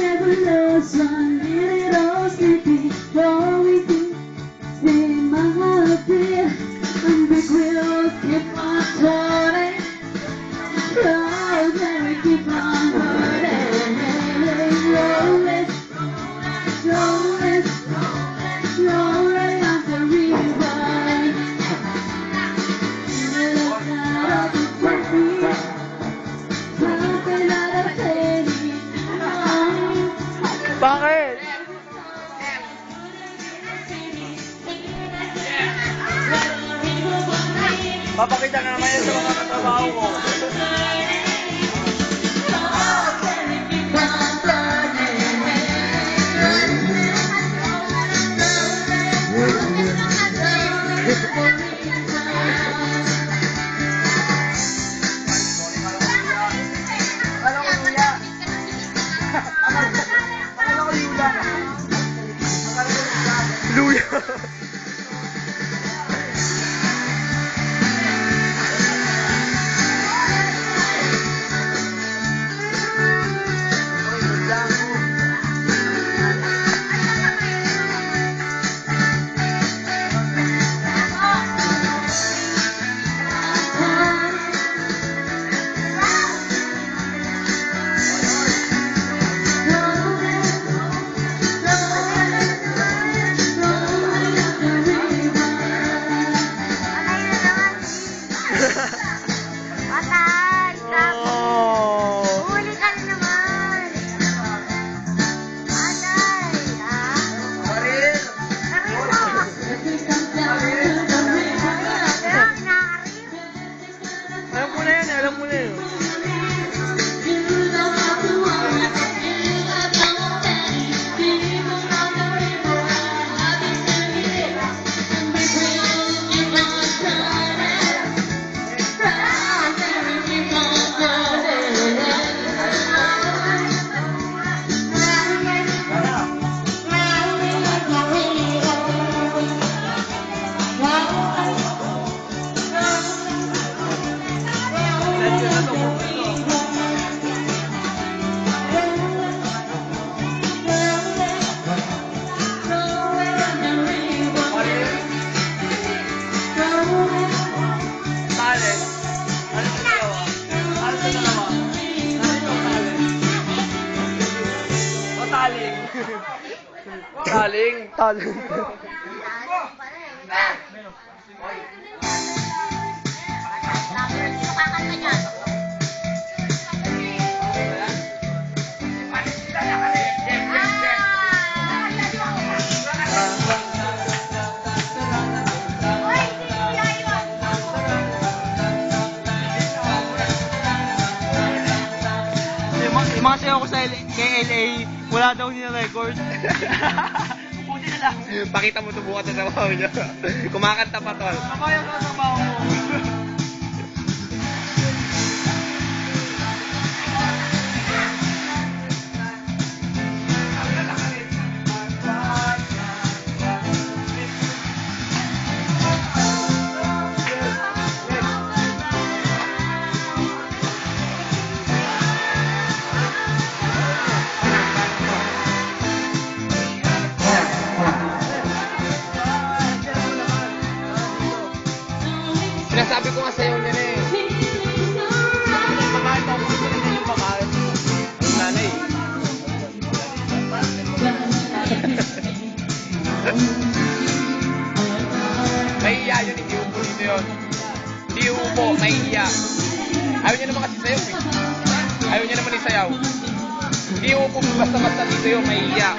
never lost one minute of sleeping for we keep staying my heartbeat and big wheels keep on turning clouds and we keep on burning rolling rolling rolling on the river middle of the country something out of penny. Bakit? Papakita na naman yan sa mga katrabaho ko. Luya. Atay! Huli ka na naman! Atay! Karir mo! Alam ko na yan, alam mo na yun. Taling. Taling. Yung mga sayo ko sa KLA, wala daw nila-record. Buti na lang. Pakita mo ito bukas sa sabaw niya. Kumakanta pa tol. Kabayan ka sa sabaw mo. Sinasabi ko nga sa'yo nila eh. Pagkain pa gusto nila yung pagkain. Ang nanay. Mahihiya yun, hindi upo dito yun. Hindi upo, mahihiya. Ayaw niya naman kasi sayaw eh. Ayaw niya naman isayaw. Hindi upo, basta-basta dito yun, mahihiya.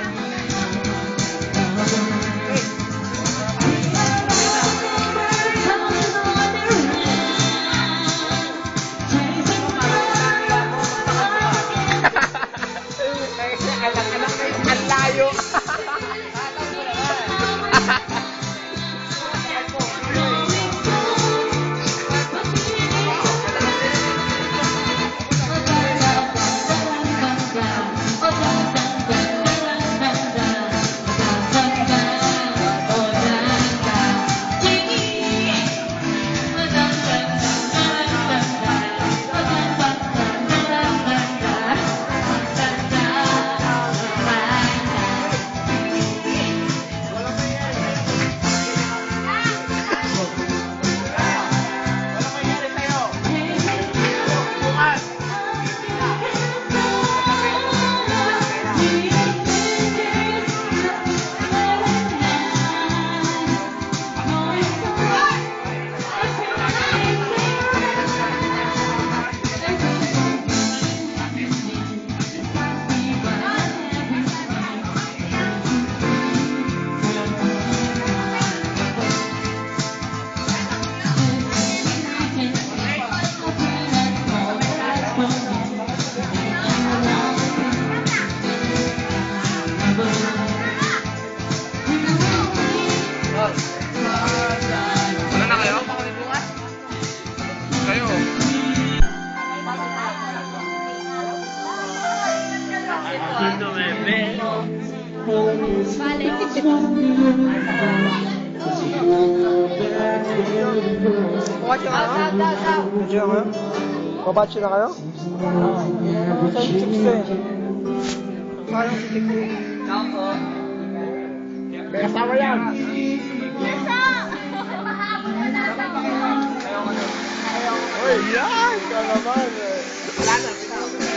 Ang layo. Watch na kayo? Watch na kayo? Babatch na kayo? Sa chicks ko eh. Parang si chicks eh. May kasama yan. Uy, yan! Ka naman eh. Wala na.